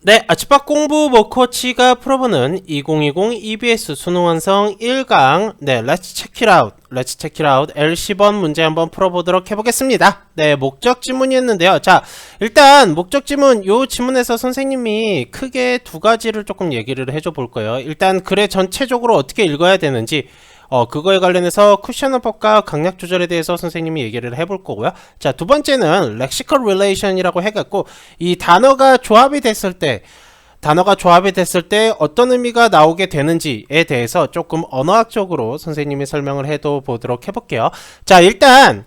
네, 아침밥 공부 모코치가 풀어보는 2020 EBS 수능 완성 1강. 네, Let's check it out. Let's check it out. L10번 문제 한번 풀어보도록 해보겠습니다. 네, 목적 지문이었는데요. 자, 일단 목적 지문, 요 지문에서 선생님이 크게 두 가지를 조금 얘기를 해줘 볼 거예요. 일단 글의 전체적으로 어떻게 읽어야 되는지, 그거에 관련해서 쿠셔너법과 강약 조절에 대해서 선생님이 얘기를 해볼 거고요. 자, 두 번째는 lexical relation이라고 해갖고 이 단어가 조합이 됐을 때 어떤 의미가 나오게 되는지에 대해서 조금 언어학적으로 선생님이 설명을 해도 보도록 해볼게요. 자, 일단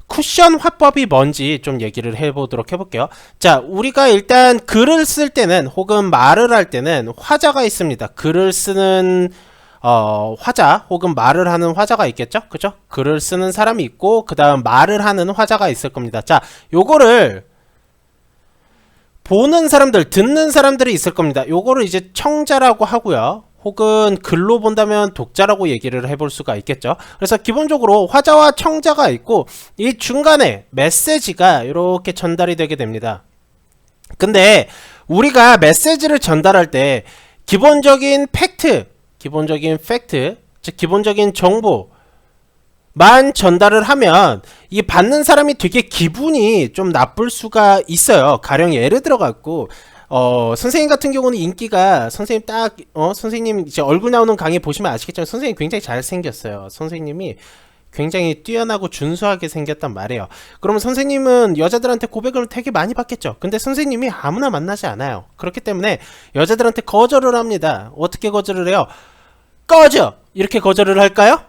쿠션 화법이 뭔지 좀 얘기를 해보도록 해볼게요. 자, 우리가 일단 글을 쓸 때는 혹은 말을 할 때는 화자가 있습니다. 글을 쓰는 화자 혹은 말을 하는 화자가 있겠죠? 그죠? 글을 쓰는 사람이 있고 그 다음 말을 하는 화자가 있을 겁니다. 자, 요거를 보는 사람들, 듣는 사람들이 있을 겁니다. 요거를 이제 청자라고 하고요. 혹은 글로 본다면 독자라고 얘기를 해볼 수가 있겠죠. 그래서 기본적으로 화자와 청자가 있고 이 중간에 메시지가 이렇게 전달이 되게 됩니다. 근데 우리가 메시지를 전달할 때 기본적인 팩트, 즉 기본적인 정보만 전달을 하면 이 받는 사람이 되게 기분이 좀 나쁠 수가 있어요. 가령 예를 들어 갖고 선생님 같은 경우는 인기가 선생님 이제 얼굴 나오는 강의 보시면 아시겠지만 선생님 굉장히 잘생겼어요. 선생님이 굉장히 뛰어나고 준수하게 생겼단 말이에요. 그러면 선생님은 여자들한테 고백을 되게 많이 받겠죠. 근데 선생님이 아무나 만나지 않아요. 그렇기 때문에 여자들한테 거절을 합니다. 어떻게 거절을 해요? 꺼져! 이렇게 거절을 할까요?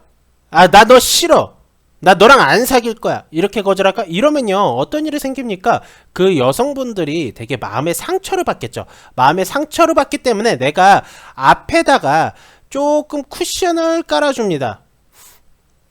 아, 나 너 싫어. 나 너랑 안 사귈 거야. 이렇게 거절할까? 이러면요, 어떤 일이 생깁니까? 그 여성분들이 되게 마음의 상처를 받겠죠. 마음의 상처를 받기 때문에 내가 앞에다가 조금 쿠션을 깔아줍니다.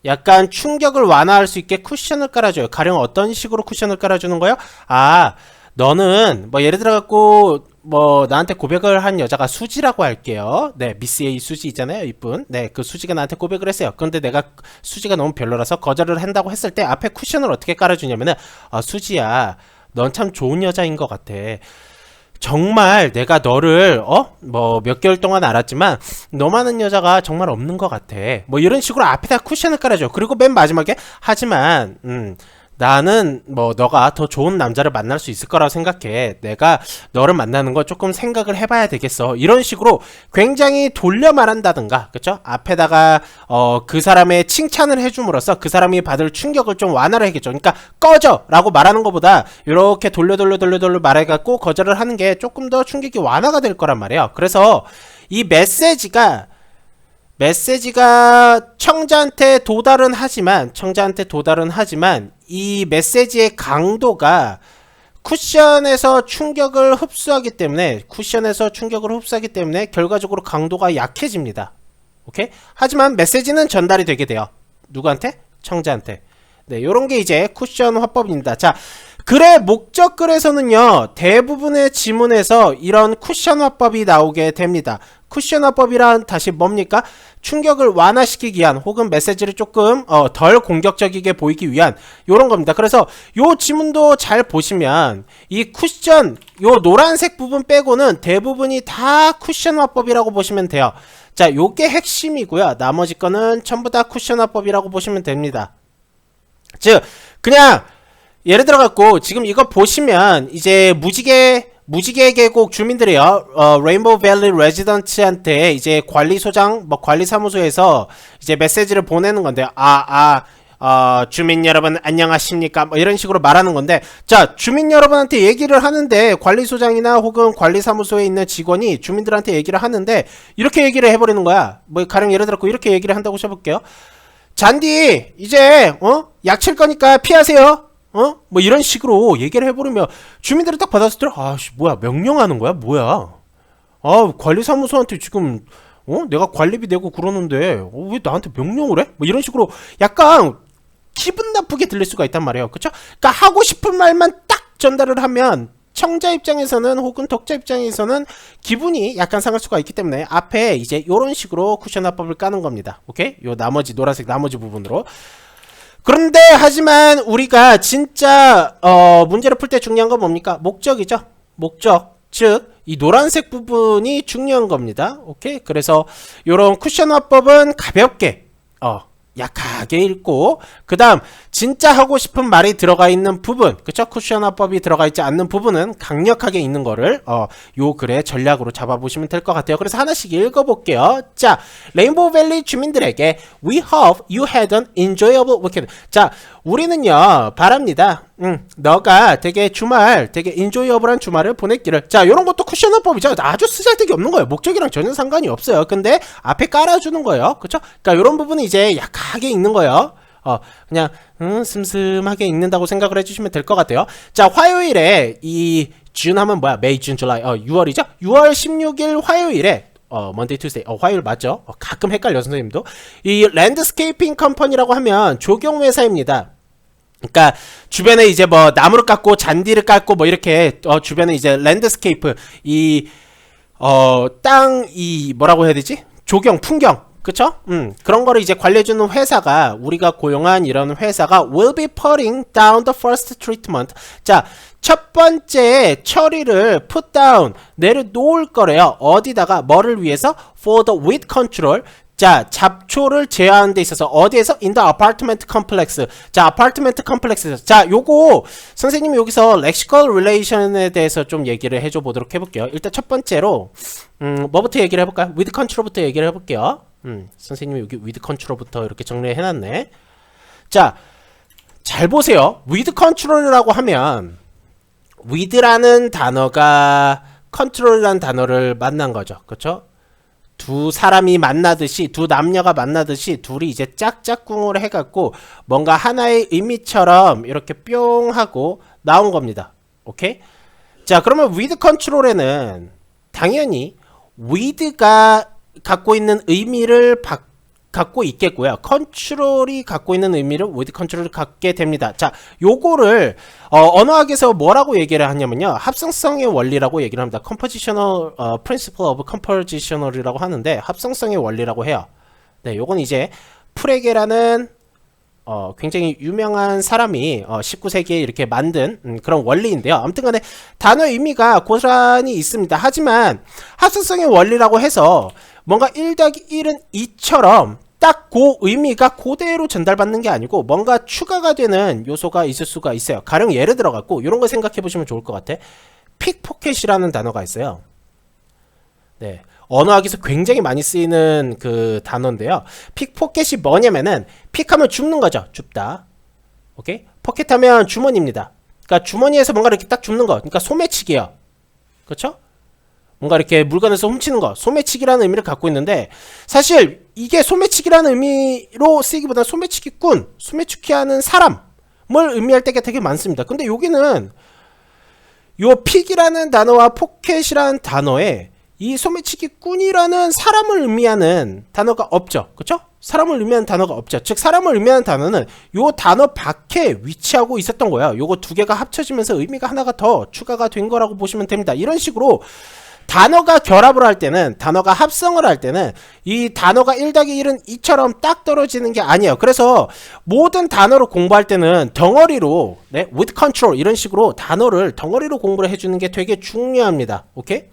약간 충격을 완화할 수 있게 쿠션을 깔아줘요. 가령 어떤 식으로 쿠션을 깔아주는 거예요? 아, 너는 뭐 예를 들어 갖고 뭐 나한테 고백을 한 여자가 수지라고 할게요. 네, 미스 A 수지 있잖아요, 이쁜. 네, 그 수지가 나한테 고백을 했어요. 그런데 내가 수지가 너무 별로라서 거절을 한다고 했을 때 앞에 쿠션을 어떻게 깔아주냐면은, 수지야, 넌 참 좋은 여자인 것 같아. 정말 내가 너를 뭐 몇 개월 동안 알았지만 너만한 여자가 정말 없는 것 같아. 뭐 이런 식으로 앞에다 쿠션을 깔아줘. 그리고 맨 마지막에 하지만 나는 뭐 너가 더 좋은 남자를 만날 수 있을 거라고 생각해. 내가 너를 만나는 거 조금 생각을 해봐야 되겠어. 이런 식으로 굉장히 돌려 말한다든가, 그쵸? 앞에다가 그 사람의 칭찬을 해줌으로써 그 사람이 받을 충격을 좀 완화를 하겠죠. 그러니까 꺼져! 라고 말하는 것보다 이렇게 돌려 말해갖고 거절을 하는 게 조금 더 충격이 완화가 될 거란 말이에요. 그래서 이 메시지가 청자한테 도달은 하지만 이 메시지의 강도가 쿠션에서 충격을 흡수하기 때문에 결과적으로 강도가 약해집니다. 오케이? 하지만 메시지는 전달이 되게 돼요. 누구한테? 청자한테. 네, 요런 게 이제 쿠션 화법입니다. 자, 글의 목적글에서는요, 대부분의 지문에서 이런 쿠션 화법이 나오게 됩니다. 쿠션 화법이란 다시 뭡니까? 충격을 완화시키기 위한 혹은 메시지를 조금 덜 공격적이게 보이기 위한 요런 겁니다. 그래서 요 지문도 잘 보시면 이 쿠션, 요 노란색 부분 빼고는 대부분이 다 쿠션 화법이라고 보시면 돼요. 자, 요게 핵심이고요. 나머지 거는 전부 다 쿠션 화법이라고 보시면 됩니다. 즉, 그냥 예를 들어 갖고 지금 이거 보시면 이제 무지개 계곡 주민들이요, 레인보우 밸리 레지던트한테 이제 관리소장, 뭐 관리사무소에서 이제 메시지를 보내는 건데, 주민 여러분 안녕하십니까? 뭐 이런 식으로 말하는 건데, 자, 주민 여러분한테 얘기를 하는데 관리소장이나 혹은 관리사무소에 있는 직원이 주민들한테 얘기를 하는데 이렇게 얘기를 해버리는 거야. 뭐 가령 예를 들어 이렇게 얘기를 한다고 쳐볼게요. 잔디, 이제 약 칠 거니까 피하세요. 뭐 이런 식으로 얘기를 해버리면 주민들이 딱 받았을 때, 뭐야, 명령하는 거야? 뭐야? 관리사무소한테 지금 내가 관리비 내고 그러는데 왜 나한테 명령을 해? 뭐 이런 식으로 약간 기분 나쁘게 들릴 수가 있단 말이에요. 그쵸? 그러니까 하고 싶은 말만 딱 전달을 하면 청자 입장에서는 혹은 독자 입장에서는 기분이 약간 상할 수가 있기 때문에 앞에 이제 요런 식으로 쿠션 화법을 까는 겁니다. 오케이? 요 나머지 노란색 나머지 부분으로. 그런데 하지만 우리가 진짜 문제를 풀 때 중요한 건 뭡니까? 목적이죠. 목적. 즉 이 노란색 부분이 중요한 겁니다. 오케이? 그래서 요런 쿠션 화법은 가볍게 약하게 읽고, 그 다음 진짜 하고 싶은 말이 들어가 있는 부분, 그쵸? 쿠션 화법이 들어가 있지 않는 부분은 강력하게 읽는 거를 요 글의 전략으로 잡아보시면 될 것 같아요. 그래서 하나씩 읽어볼게요. 자, 레인보우 밸리 주민들에게 We hope you had an enjoyable weekend. 자, 우리는요 바랍니다. 너가 되게 enjoyable한 주말을 보냈기를. 자, 요런 것도 쿠션 화법이죠. 아주 쓰잘데기 없는 거예요. 목적이랑 전혀 상관이 없어요. 근데 앞에 깔아주는 거예요. 그쵸? 그러니까 요런 부분이 이제 약하게 읽는 거예요. 그냥 슴슴하게 읽는다고 생각을 해주시면 될 것 같아요. 자, 화요일에 이 June 하면 뭐야? May, June, July. 6월이죠? 6월 16일 화요일에 Monday, Tuesday. 화요일 맞죠? 가끔 헷갈려 선생님도. 이 랜드스케이핑 컴퍼니라고 하면 조경회사입니다. 그러니까 주변에 이제 뭐 나무를 깎고 잔디를 깎고 뭐 이렇게 주변에 이제 랜드스케이프 땅 뭐라고 해야 되지? 조경, 풍경. 그쵸? 그런 거를 이제 관리해주는 회사가, 우리가 고용한 이런 회사가 will be putting down the first treatment. 자, 첫 번째 처리를 put down, 내려놓을 거래요. 어디다가, 뭐를 위해서? for the weed control. 자, 잡초를 제어하는 데 있어서 어디에서? in the apartment complex. 자, apartment complex에서. 자, 요거 선생님이 여기서 lexical relation에 대해서 좀 얘기를 해줘 보도록 해볼게요. 일단 첫 번째로 뭐부터 얘기를 해볼까요? weed control부터 얘기를 해볼게요. 선생님이 여기 weed control부터 이렇게 정리해놨네. 자, 잘 보세요. weed control이라고 하면 weed라는 단어가 control이라는 단어를 만난 거죠. 그쵸? 두 사람이 만나듯이, 두 남녀가 만나듯이 둘이 이제 짝짝꿍을 해갖고 뭔가 하나의 의미처럼 이렇게 뿅 하고 나온 겁니다. 오케이? 자, 그러면 with control에는 당연히 with가 갖고 있는 의미를 갖고 있겠고요. 컨트롤이 갖고 있는 의미를 with 컨트롤을 갖게 됩니다. 자, 요거를 언어학에서 뭐라고 얘기를 하냐면요, 합성성의 원리라고 얘기를 합니다. compositional principle of compositional이라고 하는데 합성성의 원리라고 해요. 네, 요건 이제 프레게라는 굉장히 유명한 사람이 19세기에 이렇게 만든 그런 원리인데요. 아무튼간에 단어의 의미가 고스란히 있습니다. 하지만 합성성의 원리라고 해서 뭔가 1-1은 2처럼 딱 그 의미가 그대로 전달받는 게 아니고 뭔가 추가가 되는 요소가 있을 수가 있어요. 가령 예를 들어 갖고 이런 거 생각해 보시면 좋을 것 같아. 픽포켓이라는 단어가 있어요. 네, 언어학에서 굉장히 많이 쓰이는 그 단어인데요. 픽포켓이 뭐냐면은, 픽하면 줍는 거죠. 줍다. 오케이? 포켓하면 주머니입니다. 그러니까 주머니에서 뭔가 이렇게 딱 줍는 거. 그러니까 소매치기예요. 그렇죠? 뭔가 이렇게 물건에서 훔치는 거, 소매치기라는 의미를 갖고 있는데, 사실 이게 소매치기라는 의미로 쓰이기보다는 소매치기꾼, 소매치기하는 사람을 의미할 때가 되게 많습니다. 근데 여기는 요 픽이라는 단어와 포켓이라는 단어에 이 소매치기꾼이라는 사람을 의미하는 단어가 없죠. 그쵸? 사람을 의미하는 단어가 없죠. 즉, 사람을 의미하는 단어는 요 단어 밖에 위치하고 있었던 거예요. 요거 두 개가 합쳐지면서 의미가 하나가 더 추가가 된 거라고 보시면 됩니다. 이런 식으로 단어가 결합을 할 때는, 단어가 합성을 할 때는 이 단어가 1-1은 2처럼 딱 떨어지는 게 아니에요. 그래서 모든 단어를 공부할 때는 덩어리로, 네, with control 이런 식으로 단어를 덩어리로 공부를 해주는 게 되게 중요합니다. 오케이?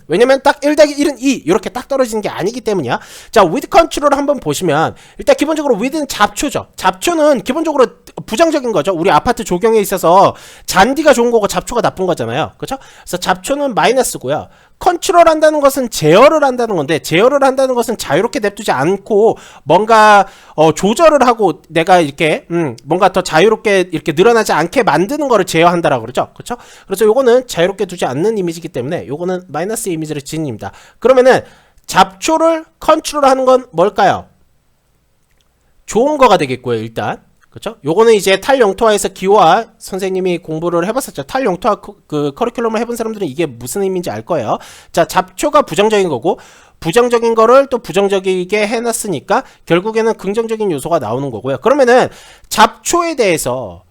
왜냐면 딱 1-1은 2 이렇게 딱 떨어지는 게 아니기 때문이야. 자, with control 한번 보시면 일단 기본적으로 with는 잡초죠. 잡초는 기본적으로 부정적인 거죠. 우리 아파트 조경에 있어서 잔디가 좋은 거고 잡초가 나쁜 거잖아요. 그렇죠? 그래서 잡초는 마이너스고요. 컨트롤 한다는 것은 제어를 한다는 건데, 제어를 한다는 것은 자유롭게 냅두지 않고 뭔가 조절을 하고 내가 이렇게 뭔가 더 자유롭게 이렇게 늘어나지 않게 만드는 거를 제어한다라고 그러죠. 그렇죠? 그래서 요거는 자유롭게 두지 않는 이미지이기 때문에 요거는 마이너스 이미지를 지닙니다. 그러면은 잡초를 컨트롤 하는 건 뭘까요? 좋은 거가 되겠고요. 일단 그렇죠? 요거는 이제 탈영토화에서 기호화 선생님이 공부를 해봤었죠. 탈영토화 그 커리큘럼을 해본 사람들은 이게 무슨 의미인지 알 거예요. 자, 잡초가 부정적인 거고, 부정적인 거를 또 부정적이게 해놨으니까 결국에는 긍정적인 요소가 나오는 거고요. 그러면은 잡초에 대해서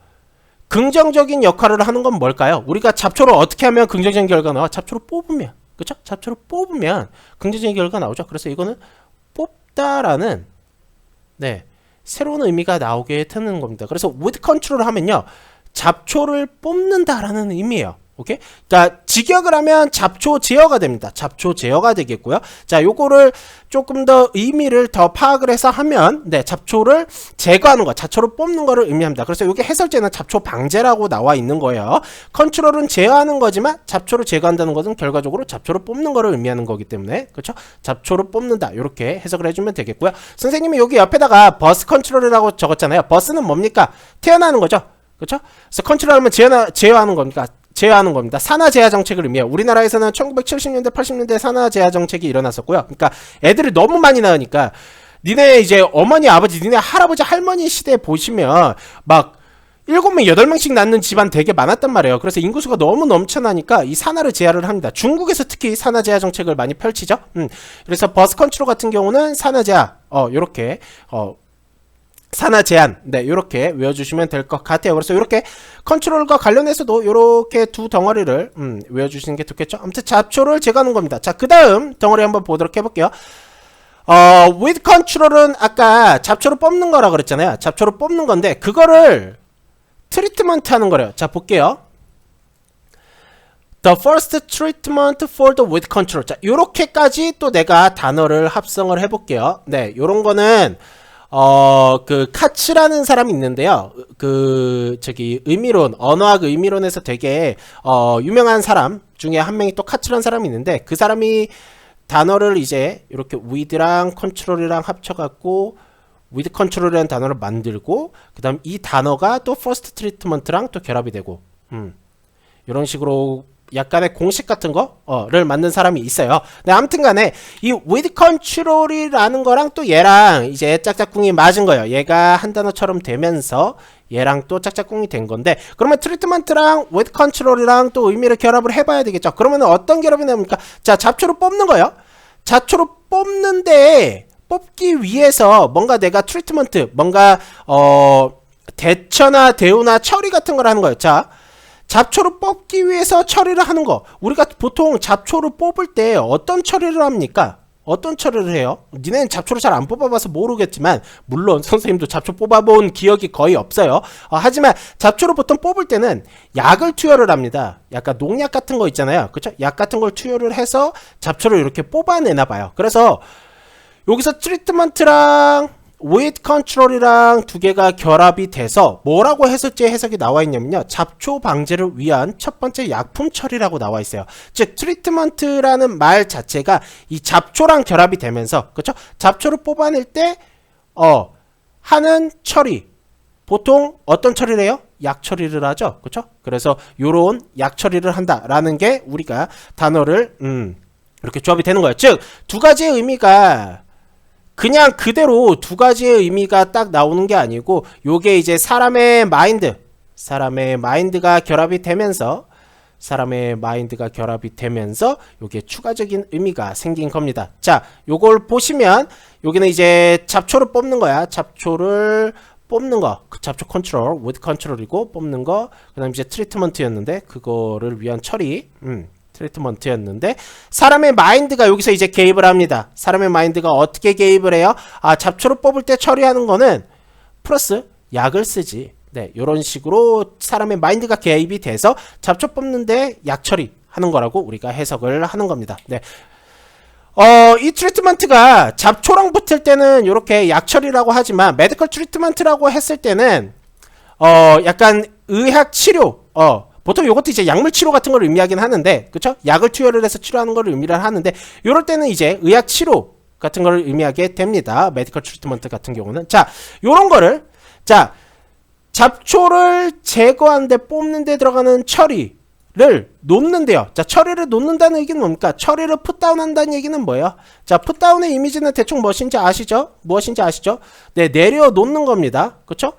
긍정적인 역할을 하는 건 뭘까요? 우리가 잡초를 어떻게 하면 긍정적인 결과가 나와? 잡초를 뽑으면, 그렇죠? 잡초를 뽑으면 긍정적인 결과가 나오죠. 그래서 이거는 뽑다라는, 네, 새로운 의미가 나오게 되는 겁니다. 그래서 with control 하면요, 잡초를 뽑는다라는 의미예요. 오케이? 그러니까 직역을 하면 잡초 제어가 됩니다. 잡초 제어가 되겠고요. 자, 요거를 조금 더 의미를 더 파악을 해서 하면 네, 잡초를 제거하는 거, 잡초를 뽑는 거를 의미합니다. 그래서 요게 해설제는 잡초 방제라고 나와 있는 거예요. 컨트롤은 제어하는 거지만 잡초를 제거한다는 것은 결과적으로 잡초를 뽑는 거를 의미하는 거기 때문에 그렇죠? 잡초를 뽑는다. 이렇게 해석을 해주면 되겠고요. 선생님이 여기 옆에다가 버스 컨트롤이라고 적었잖아요. 버스는 뭡니까? 태어나는 거죠. 그렇죠? 그래서 컨트롤하면 제어하는 겁니까? 제어하는 겁니다. 산화 제한 정책을 의미해요. 우리나라에서는 1970년대, 80년대 산화 제한 정책이 일어났었고요. 그러니까 애들이 너무 많이 낳으니까 니네 이제 어머니, 아버지, 니네 할아버지, 할머니 시대 보시면 막 7명, 8명씩 낳는 집안 되게 많았단 말이에요. 그래서 인구수가 너무 넘쳐나니까 이 산화를 제한을 합니다. 중국에서 특히 산화 제한 정책을 많이 펼치죠. 그래서 버스 컨트롤 같은 경우는 산화 제한, 요렇게, 산화 제한, 네, 요렇게 외워주시면 될 것 같아요. 그래서 요렇게 컨트롤과 관련해서도 요렇게 두 덩어리를, 외워주시는 게 좋겠죠. 아무튼 잡초를 제거하는 겁니다. 자, 그 다음 덩어리 한번 보도록 해볼게요. with control은 아까 잡초를 뽑는 거라 그랬잖아요. 잡초를 뽑는 건데, 그거를 트리트먼트 하는 거래요. 자, 볼게요. The first treatment for the weed control. 자, 요렇게까지 또 내가 단어를 합성을 해볼게요. 네, 요런 거는, 그, 카츠라는 사람이 있는데요. 의미론, 언어학 의미론에서 되게, 유명한 사람 중에 한 명이 또 카츠라는 사람이 있는데, 그 사람이 단어를 이제, 이렇게 weed랑 control이랑 합쳐갖고, with control이라는 단어를 만들고, 그 다음 이 단어가 또 first treatment랑 또 결합이 되고, 이런 식으로 약간의 공식 같은 거를 만든 사람이 있어요. 네, 아무튼 간에 이 with control이라는 거랑 또 얘랑 이제 짝짝꿍이 맞은 거예요. 얘가 한 단어처럼 되면서 얘랑 또 짝짝꿍이 된 건데, 그러면 트리트먼트랑 with control이랑 또 의미를 결합을 해봐야 되겠죠. 그러면 어떤 결합이 나옵니까? 자, 잡초를 뽑는 거예요. 잡초를 뽑는데 뽑기 위해서 뭔가 내가 트리트먼트, 뭔가 대처나 대우나 처리 같은 걸 하는 거예요. 자, 잡초를 뽑기 위해서 처리를 하는 거. 우리가 보통 잡초를 뽑을 때 어떤 처리를 합니까? 어떤 처리를 해요? 니네는 잡초를 잘 안 뽑아봐서 모르겠지만, 물론 선생님도 잡초 뽑아본 기억이 거의 없어요. 하지만 잡초를 보통 뽑을 때는 약을 투여를 합니다. 약간 농약 같은 거 있잖아요. 그쵸? 약 같은 걸 투여를 해서 잡초를 이렇게 뽑아내나 봐요. 그래서 여기서 트리트먼트랑 with control이랑 두 개가 결합이 돼서 뭐라고 해설제 해석이 나와 있냐면요, 잡초 방제를 위한 첫 번째 약품 처리라고 나와 있어요. 즉 트리트먼트라는 말 자체가 이 잡초랑 결합이 되면서, 그렇죠? 잡초를 뽑아낼 때 하는 처리, 보통 어떤 처리를 해요? 약 처리를 하죠. 그렇죠? 그래서 요런 약 처리를 한다라는 게 우리가 단어를 이렇게 조합이 되는 거예요. 즉 두 가지의 의미가 그냥 그대로 두 가지의 의미가 딱 나오는 게 아니고, 요게 이제 사람의 마인드가 결합이 되면서 요게 추가적인 의미가 생긴 겁니다. 자, 요걸 보시면 여기는 이제 잡초를 뽑는 거야. 잡초를 뽑는 거, 잡초 컨트롤, with 컨트롤이고 뽑는 거, 그 다음 이제 트리트먼트였는데 그거를 위한 처리, 트리트먼트였는데, 사람의 마인드가 여기서 이제 개입을 합니다. 사람의 마인드가 어떻게 개입을 해요? 잡초를 뽑을 때 처리하는 거는 플러스 약을 쓰지. 네, 요런 식으로 사람의 마인드가 개입이 돼서 잡초 뽑는데 약 처리하는 거라고 우리가 해석을 하는 겁니다. 네. 이 트리트먼트가 잡초랑 붙을 때는 이렇게 약 처리라고 하지만, 메디컬 트리트먼트라고 했을 때는 약간 의학 치료, 보통 이것도 이제 약물 치료 같은 걸 의미하긴 하는데, 그쵸? 약을 투여를 해서 치료하는 걸 의미를 하는데, 요럴 때는 이제 의학 치료 같은 걸 의미하게 됩니다. 메디컬 트리트먼트 같은 경우는. 자, 요런 거를, 자, 잡초를 제거하는데 뽑는데 들어가는 처리를 놓는데요. 자, 처리를 놓는다는 얘기는 뭡니까? 처리를 풋다운 한다는 얘기는 뭐예요? 자, 풋다운의 이미지는 대충 무엇인지 아시죠? 네, 내려놓는 겁니다. 그쵸?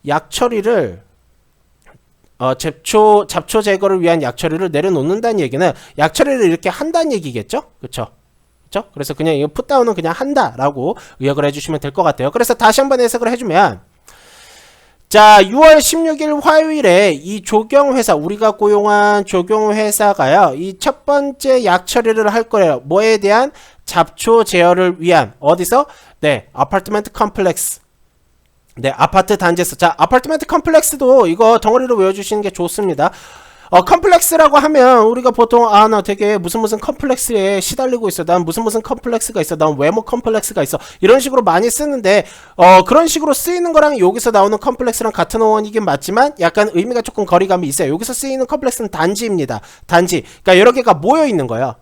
약 처리를, 잡초 제거를 위한 약 처리를 내려놓는다는 얘기는 약 처리를 이렇게 한다는 얘기겠죠? 그쵸? 그래서 그냥 이거 풋다운은 그냥 한다라고 의역을 해주시면 될 것 같아요. 그래서 다시 한번 해석을 해주면, 자, 6월 16일 화요일에 이 조경회사, 우리가 고용한 조경회사가요, 이 첫 번째 약 처리를 할 거예요. 뭐에 대한? 잡초 제어를 위한, 어디서? 네, 아파트먼트 컴플렉스. 네, 아파트 단지에서. 자, 아파트먼트 컴플렉스도 이거 덩어리로 외워주시는 게 좋습니다. 컴플렉스라고 하면 우리가 보통 나 되게 무슨 컴플렉스에 시달리고 있어. 난 무슨 컴플렉스가 있어. 난 외모 컴플렉스가 있어. 이런 식으로 많이 쓰는데 그런 식으로 쓰이는 거랑 여기서 나오는 컴플렉스랑 같은 어원이긴 맞지만 약간 의미가 조금 거리감이 있어요. 여기서 쓰이는 컴플렉스는 단지입니다. 단지. 그러니까 여러 개가 모여 있는 거예요.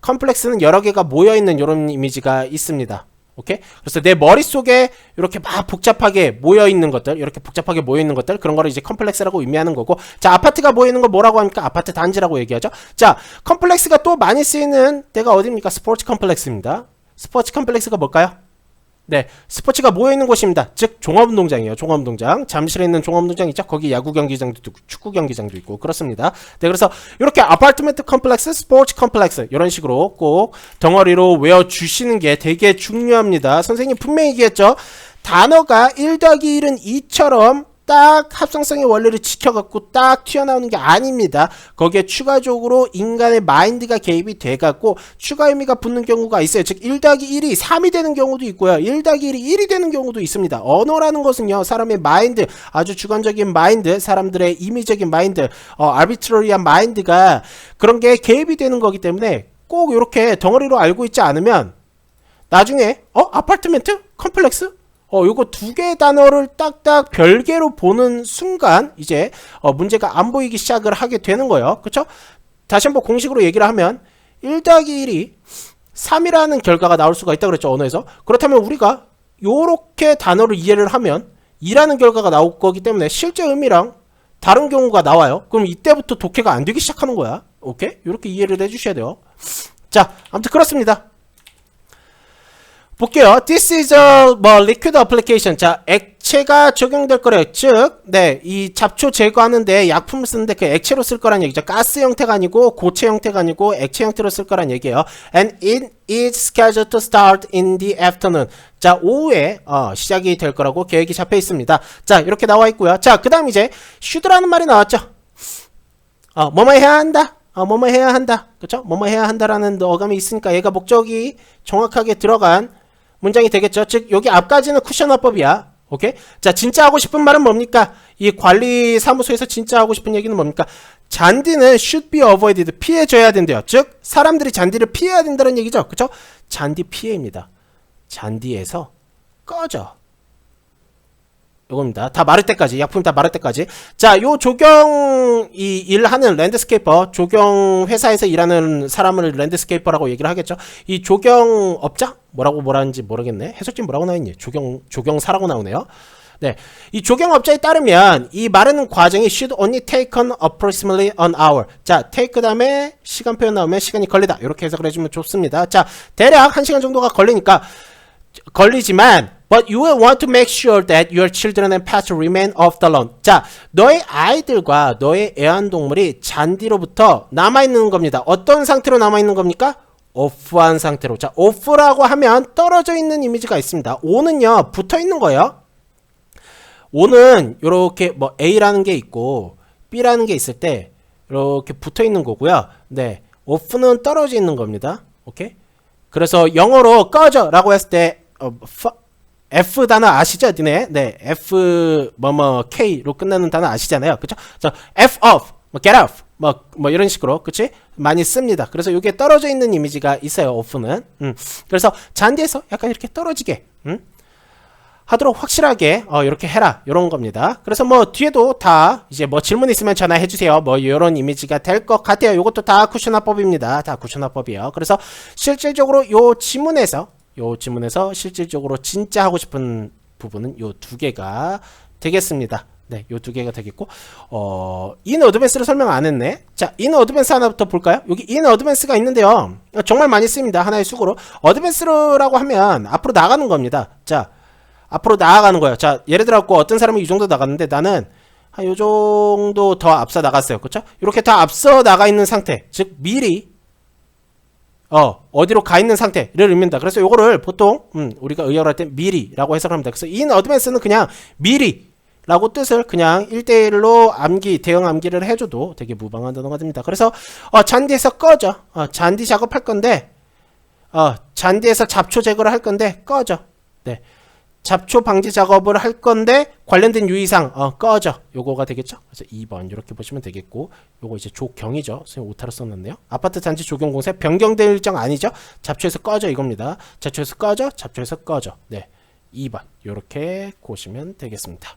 컴플렉스는 여러 개가 모여 있는 이런 이미지가 있습니다. 오케이? 그래서 내 머릿속에 이렇게 막 복잡하게 모여있는 것들, 이렇게 복잡하게 모여있는 것들, 그런 거를 이제 컴플렉스라고 의미하는 거고, 자, 아파트가 모여있는 거 뭐라고 합니까? 아파트 단지라고 얘기하죠. 자, 컴플렉스가 또 많이 쓰이는 데가 어디입니까? 스포츠 컴플렉스입니다. 스포츠 컴플렉스가 뭘까요? 네, 스포츠가 모여있는 곳입니다. 즉 종합운동장이에요. 종합운동장. 잠실에 있는 종합운동장 있죠? 거기 야구 경기장도 있고 축구 경기장도 있고 그렇습니다. 네, 그래서 이렇게 아파트먼트 컴플렉스, 스포츠 컴플렉스 이런 식으로 꼭 덩어리로 외워주시는 게 되게 중요합니다. 선생님 분명히 얘기했죠? 단어가 1 더하기 1은 2처럼 딱 합성성의 원리를 지켜갖고 딱 튀어나오는 게 아닙니다. 거기에 추가적으로 인간의 마인드가 개입이 돼갖고 추가 의미가 붙는 경우가 있어요. 즉 1 더하기 1이 3이 되는 경우도 있고요. 1 더하기 1이 1이 되는 경우도 있습니다. 언어라는 것은요. 사람의 마인드, 아주 주관적인 마인드, 사람들의 임의적인 마인드, arbitrary한 마인드가 그런 게 개입이 되는 거기 때문에 꼭 이렇게 덩어리로 알고 있지 않으면 나중에 아파트먼트? 컴플렉스? 요거 두 개의 단어를 딱딱 별개로 보는 순간 이제 문제가 안 보이기 시작을 하게 되는 거예요. 그쵸? 다시 한번 공식으로 얘기를 하면 1 더하기 1이 3이라는 결과가 나올 수가 있다고 그랬죠. 언어에서. 그렇다면 우리가 요렇게 단어를 이해를 하면 2라는 결과가 나올 거기 때문에 실제 의미랑 다른 경우가 나와요. 그럼 이때부터 독해가 안 되기 시작하는 거야. 오케이? 요렇게 이해를 해주셔야 돼요. 자, 아무튼 그렇습니다. 볼게요. This is a liquid application. 자, 액체가 적용될 거래요. 즉, 네, 이 잡초 제거하는데 약품을 쓰는데 그 액체로 쓸 거란 얘기죠. 가스 형태가 아니고 고체 형태가 아니고 액체 형태로 쓸 거란 얘기예요. And it is scheduled to start in the afternoon. 자, 오후에 시작이 될 거라고 계획이 잡혀 있습니다. 자, 이렇게 나와 있고요. 자, 그다음 이제 should라는 말이 나왔죠. 뭐뭐 해야 한다. 뭐뭐 해야 한다. 그쵸? 뭐뭐 해야 한다라는 어감이 있으니까 얘가 목적이 정확하게 들어간 문장이 되겠죠. 즉 여기 앞까지는 쿠션화법이야. 오케이? 자, 진짜 하고 싶은 말은 뭡니까? 이 관리사무소에서 진짜 하고 싶은 얘기는 뭡니까? 잔디는 should be avoided. 피해줘야 된대요. 즉 사람들이 잔디를 피해야 된다는 얘기죠. 그쵸? 잔디 피해입니다. 잔디에서 꺼져. 요겁니다. 다 마를 때까지, 약품 다 마를 때까지. 자, 요 조경 일하는 랜드스케이퍼, 조경 회사에서 일하는 사람을 랜드스케이퍼라고 얘기를 하겠죠. 이 조경업자? 뭐라는지 모르겠네. 해석지 뭐라고 나와있니? 조경사라고 나오네요. 네. 이 조경업자에 따르면 이 마르는 과정이 should only take on approximately an hour. 자, take 다음에 시간 표현 나오면 시간이 걸리다. 이렇게 해석을 해주면 좋습니다. 자, 대략 1시간 정도가 걸리지만 But you will want to make sure that your children and pets remain off the lawn. 자, 너의 아이들과 너의 애완동물이 잔디로부터 남아있는 겁니다. 어떤 상태로 남아있는 겁니까? 오프한 상태로. 자, 오프라고 하면 떨어져 있는 이미지가 있습니다. 오는요, 붙어 있는 거예요. 오는 요렇게 A라는 게 있고 B라는 게 있을 때 이렇게 붙어 있는 거고요. 네, 오프는 떨어져 있는 겁니다. 오케이? 그래서 영어로 꺼져 라고 했을 때 F 단어 아시죠? 니네? 네, F K로 끝나는 단어 아시잖아요. 그쵸? 자, F off, get off, 이런 식으로, 그치? 많이 씁니다. 그래서 이게 떨어져 있는 이미지가 있어요. off는. 그래서 잔디에서 약간 이렇게 떨어지게, 하도록 확실하게 이렇게 해라, 요런 겁니다. 그래서 뒤에도 다 이제 질문 있으면 전화해 주세요. 요런 이미지가 될 것 같아요. 요것도 다 쿠션화법입니다. 다 쿠션화법이에요. 그래서 실질적으로 요 지문에서 실질적으로 진짜 하고 싶은 부분은 요 두 개가 되겠습니다. 네, 요 두 개가 되겠고, in advance를 설명 안 했네. 자, in advance 하나부터 볼까요? 여기 in advance가 있는데요. 정말 많이 쓰입니다. 하나의 수고로. advance라고 하면 앞으로 나가는 겁니다. 자, 앞으로 나아가는 거예요. 자, 예를 들어 어떤 사람이 이 정도 나갔는데 나는 한 요 정도 더 앞서 나갔어요. 그쵸? 이렇게 더 앞서 나가 있는 상태. 즉, 미리 어디로 가 있는 상태를 의미한다. 그래서 요거를 보통 우리가 의역할 때 미리라고 해석을 합니다. 그래서 in advance는 그냥 미리라고 뜻을 그냥 1대1로 대응 암기를 해줘도 되게 무방한 단어가 됩니다. 그래서 잔디에서 꺼져. 잔디 작업할 건데 잔디에서 잡초 제거를 할 건데 꺼져. 네. 잡초 방지 작업을 할 건데 관련된 유의사항 꺼져 요거가 되겠죠. 그래서 2번 이렇게 보시면 되겠고, 요거 이제 조경이죠. 선생님 오타로 썼는데요. 아파트 단지 조경 공사 변경될 일정 아니죠. 잡초에서 꺼져 이겁니다. 잡초에서 꺼져, 잡초에서 꺼져. 네, 2번 요렇게 보시면 되겠습니다.